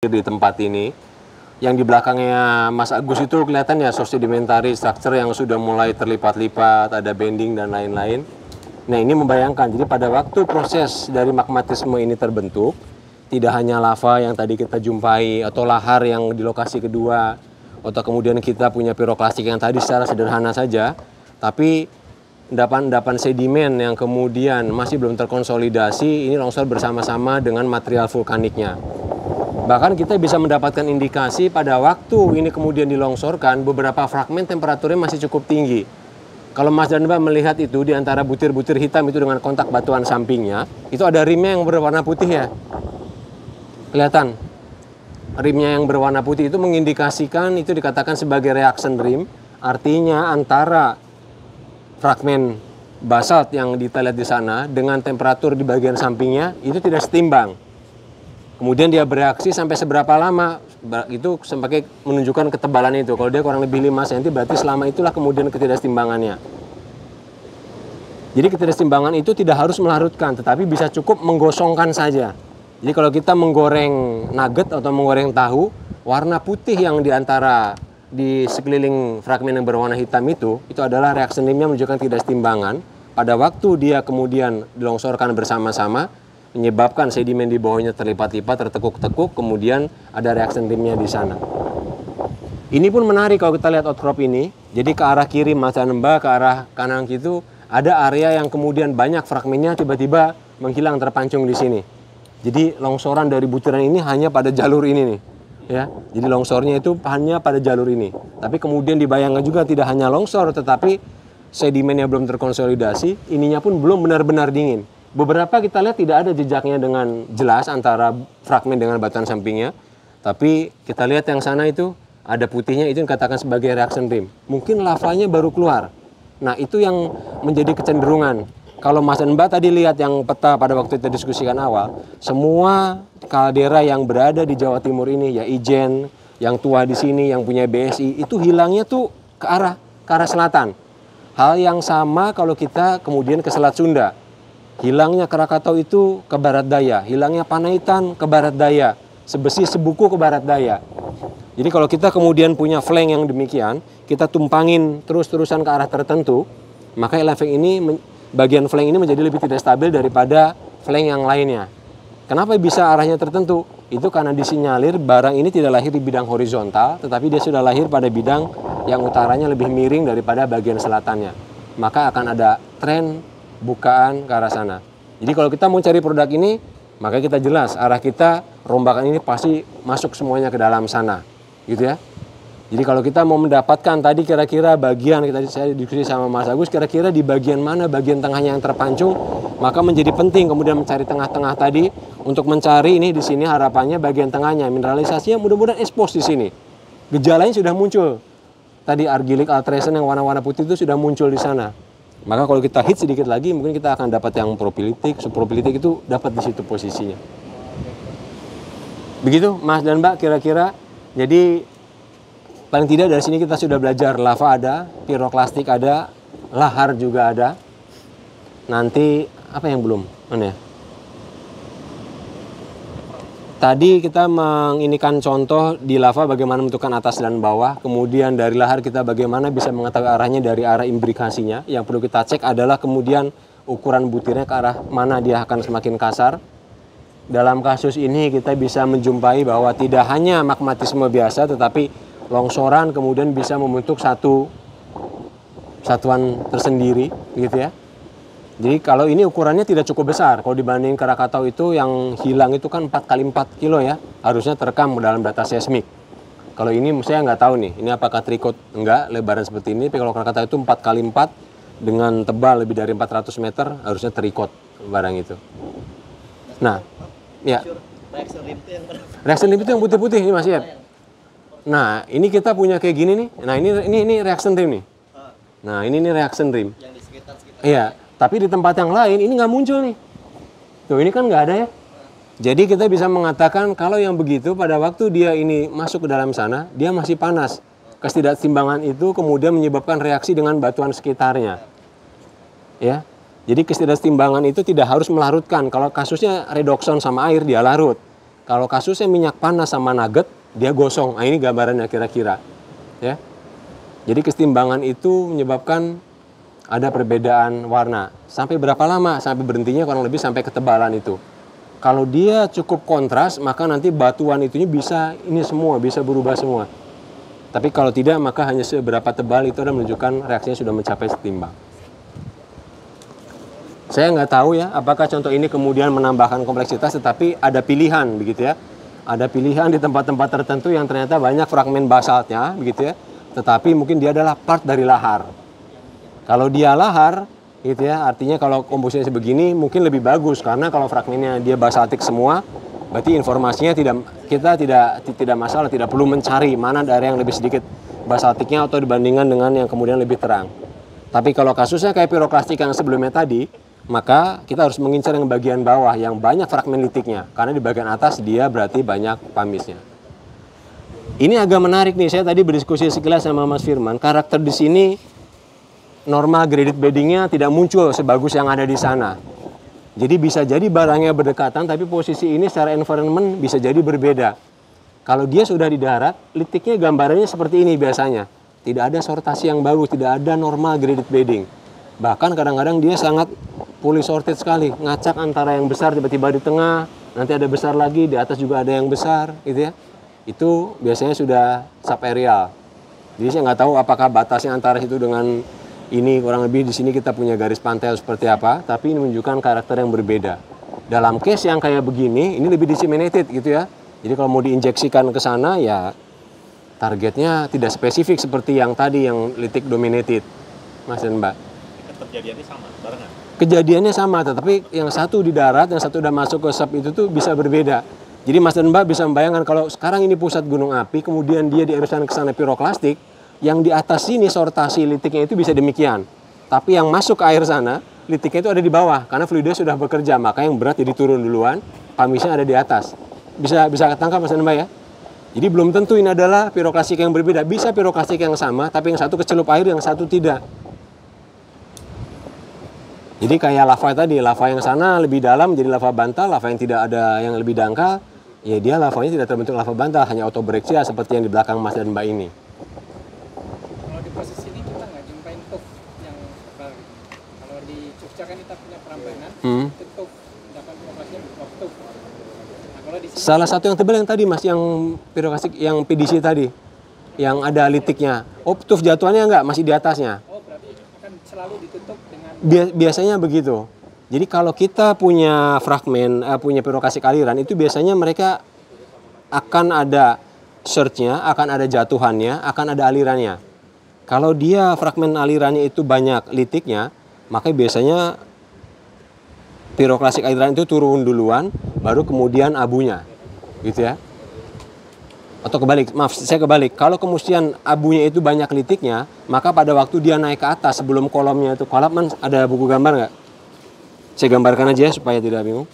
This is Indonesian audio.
di tempat ini. Yang di belakangnya Mas Agus itu kelihatan ya source sedimentary structure yang sudah mulai terlipat-lipat, ada bending dan lain-lain. Nah ini membayangkan, jadi pada waktu proses dari magmatisme ini terbentuk, tidak hanya lava yang tadi kita jumpai, atau lahar yang di lokasi kedua, atau kemudian kita punya piroklastik yang tadi secara sederhana saja, tapi endapan-endapan sedimen yang kemudian masih belum terkonsolidasi, ini longsor bersama-sama dengan material vulkaniknya. Bahkan kita bisa mendapatkan indikasi pada waktu ini kemudian dilongsorkan, beberapa fragmen temperaturnya masih cukup tinggi. Kalau Mas dan Mbak melihat itu di antara butir-butir hitam itu dengan kontak batuan sampingnya, itu ada rimnya yang berwarna putih ya. Kelihatan? Rimnya yang berwarna putih itu mengindikasikan, itu dikatakan sebagai reaction rim. Artinya antara fragmen basalt yang kita lihat di sana dengan temperatur di bagian sampingnya itu tidak setimbang. Kemudian dia bereaksi sampai seberapa lama, itu sebagai menunjukkan ketebalan itu. Kalau dia kurang lebih 5 cm, berarti selama itulah kemudian ketidaksetimbangannya. Jadi ketidaksetimbangan itu tidak harus melarutkan, tetapi bisa cukup menggosongkan saja. Jadi kalau kita menggoreng nugget atau menggoreng tahu, warna putih yang di sekeliling fragmen yang berwarna hitam itu adalah reaction rimnya menunjukkan ketidaksetimbangan. Pada waktu dia kemudian dilongsorkan bersama-sama, menyebabkan sedimen di bawahnya terlipat-lipat, tertekuk-tekuk, kemudian ada reaction rimnya di sana. Ini pun menarik kalau kita lihat outcrop ini. Jadi ke arah kiri Mas dan Mbak, ke arah kanan itu ada area yang kemudian banyak fragmennya tiba-tiba menghilang terpancung di sini. Jadi longsoran dari butiran ini hanya pada jalur ini nih. Ya, jadi longsornya itu hanya pada jalur ini. Tapi kemudian dibayangkan juga tidak hanya longsor, tetapi sedimennya belum terkonsolidasi, ininya pun belum benar-benar dingin. Beberapa kita lihat tidak ada jejaknya dengan jelas antara fragmen dengan batuan sampingnya. Tapi kita lihat yang sana itu ada putihnya, itu dikatakan sebagai reaction rim. Mungkin lavanya baru keluar. Nah itu yang menjadi kecenderungan. Kalau Mas dan Mbak tadi lihat yang peta pada waktu kita diskusikan awal, semua kaldera yang berada di Jawa Timur ini, ya Ijen, yang tua di sini, yang punya BSI, itu hilangnya tuh ke arah selatan. Hal yang sama kalau kita kemudian ke Selat Sunda. Hilangnya Krakatau itu ke barat daya, hilangnya Panaitan ke barat daya, Sebesi Sebuku ke barat daya. Jadi kalau kita kemudian punya flank yang demikian, kita tumpangin terus-terusan ke arah tertentu, maka flank ini, bagian flank ini menjadi lebih tidak stabil daripada flank yang lainnya. Kenapa bisa arahnya tertentu? Itu karena disinyalir barang ini tidak lahir di bidang horizontal, tetapi dia sudah lahir pada bidang yang utaranya lebih miring daripada bagian selatannya. Maka akan ada tren bukaan ke arah sana. Jadi kalau kita mau cari produk ini, maka kita jelas arah kita rombakan ini pasti masuk semuanya ke dalam sana, gitu ya. Jadi kalau kita mau mendapatkan tadi kira-kira bagian, saya diskusi sama Mas Agus, kira-kira di bagian mana bagian tengahnya yang terpancung, maka menjadi penting kemudian mencari tengah-tengah tadi untuk mencari ini di sini harapannya bagian tengahnya mineralisasinya mudah-mudahan expose di sini. Gejalanya sudah muncul. Tadi argillic alteration yang warna-warna putih itu sudah muncul di sana. Maka kalau kita hit sedikit lagi, mungkin kita akan dapat yang propilitik, subpropilitik itu dapat di situ posisinya. Begitu Mas dan Mbak kira-kira. Jadi paling tidak dari sini kita sudah belajar lava ada, piroklastik ada, lahar juga ada. Nanti apa yang belum? Mana ya? Tadi kita menginikan contoh di lava bagaimana menentukan atas dan bawah. Kemudian dari lahar kita bagaimana bisa mengetahui arahnya dari arah imbrikasinya. Yang perlu kita cek adalah kemudian ukuran butirnya ke arah mana dia akan semakin kasar. Dalam kasus ini kita bisa menjumpai bahwa tidak hanya magmatisme biasa tetapi longsoran kemudian bisa membentuk satu satuan tersendiri gitu ya. Jadi kalau ini ukurannya tidak cukup besar, kalau dibanding Krakatau itu yang hilang itu kan 4x4 kilo ya, harusnya terekam dalam data seismik. Kalau ini saya nggak tahu nih, ini apakah trikot enggak, lebaran seperti ini, tapi kalau Krakatau itu 4x4 dengan tebal lebih dari 400 meter, harusnya terikot barang itu. Nah, ya. Reaction rim itu yang putih-putih ini Mas ya. Nah, ini kita punya kayak gini nih, nah ini reaction rim nih. Nah, ini reaction rim. Yang di sekitar-sekitar. Iya. Tapi di tempat yang lain ini nggak muncul nih. Tuh ini kan nggak ada ya. Jadi kita bisa mengatakan kalau yang begitu pada waktu dia ini masuk ke dalam sana, dia masih panas. Ketidakseimbangan itu kemudian menyebabkan reaksi dengan batuan sekitarnya. Ya. Jadi ketidakseimbangan itu tidak harus melarutkan. Kalau kasusnya redoxon sama air dia larut. Kalau kasusnya minyak panas sama nugget, dia gosong. Nah, ini gambarannya kira-kira. Ya. Jadi kesetimbangan itu menyebabkan ada perbedaan warna. Sampai berapa lama? Sampai berhentinya kurang lebih sampai ketebalan itu. Kalau dia cukup kontras, maka nanti batuan itunya bisa ini semua, bisa berubah semua. Tapi kalau tidak, maka hanya seberapa tebal itu adalah menunjukkan reaksinya sudah mencapai setimbang. Saya nggak tahu ya, apakah contoh ini kemudian menambahkan kompleksitas, tetapi ada pilihan, begitu ya. Ada pilihan di tempat-tempat tertentu yang ternyata banyak fragmen basaltnya, begitu ya. Tetapi mungkin dia adalah part dari lahar. Kalau dia lahar, gitu ya, artinya kalau komposisinya sebegini mungkin lebih bagus, karena kalau fragmennya dia basaltik semua, berarti informasinya kita tidak masalah, tidak perlu mencari mana daerah yang lebih sedikit basaltiknya atau dibandingkan dengan yang kemudian lebih terang. Tapi kalau kasusnya kayak piroklastik yang sebelumnya tadi, maka kita harus mengincar yang bagian bawah yang banyak fragmen litiknya, karena di bagian atas dia berarti banyak pamisnya. Ini agak menarik nih, saya tadi berdiskusi sekilas sama Mas Firman, karakter di sini norma graded beddingnya tidak muncul sebagus yang ada di sana. Jadi bisa jadi barangnya berdekatan, tapi posisi ini secara environment bisa jadi berbeda. Kalau dia sudah di darat, litiknya gambarannya seperti ini biasanya. Tidak ada sortasi yang bagus, tidak ada norma graded bedding. Bahkan kadang-kadang dia sangat polysorted sekali, ngacak antara yang besar tiba-tiba di tengah, nanti ada besar lagi, di atas juga ada yang besar, gitu ya. Itu biasanya sudah subaerial. Jadi saya nggak tahu apakah batasnya antara itu dengan ini, kurang lebih di sini kita punya garis pantai seperti apa, tapi ini menunjukkan karakter yang berbeda. Dalam case yang kayak begini, ini lebih disseminated gitu ya. Jadi kalau mau diinjeksikan ke sana ya targetnya tidak spesifik seperti yang tadi yang litik dominated, Mas dan Mbak. Kejadiannya sama, barengan? Kejadiannya sama, tetapi yang satu di darat, yang satu udah masuk ke sub itu tuh bisa berbeda. Jadi Mas dan Mbak bisa membayangkan kalau sekarang ini pusat gunung api, kemudian dia diaruskan ke sana piroklastik, yang di atas sini sortasi litiknya itu bisa demikian. Tapi yang masuk ke air sana, litiknya itu ada di bawah, karena fluidnya sudah bekerja, maka yang berat jadi turun duluan, pamisnya ada di atas. Bisa ketangkap Mas dan Mbak ya? Jadi belum tentu ini adalah piroklastik yang berbeda. Bisa piroklastik yang sama, tapi yang satu kecelup air, yang satu tidak. Jadi kayak lava tadi, lava yang sana lebih dalam jadi lava bantal, lava yang tidak ada yang lebih dangkal, ya dia lavanya tidak terbentuk lava bantal, hanya autobreksia seperti yang di belakang Mas dan Mbak ini. Kalau di proses ini kita nggak jumpain tuf yang tebal. Kalau di Jogja kan kita punya Prambanan, itu tuf, dapat piroklastiknya berupa tuf. Nah, kalau di sini, Salah satu yang tebal yang tadi Mas, yang piroklastik, yang PDC tadi, yang ada litiknya. Oh, tuf jatuhannya enggak, masih di atasnya. oh berarti akan selalu ditutup dengan Biasanya begitu. Jadi kalau kita punya fragmen, punya piroklastik aliran, itu biasanya mereka akan ada surge-nya, akan ada jatuhannya, akan ada alirannya. Kalau dia fragmen alirannya itu banyak litiknya, maka biasanya piroklastik aliran itu turun duluan, baru kemudian abunya, gitu ya. Atau kebalik, maaf, saya kebalik. Kalau kemudian abunya itu banyak litiknya, maka pada waktu dia naik ke atas sebelum kolomnya itu kolap, ada buku gambar nggak? Saya gambarkan aja supaya tidak bingung.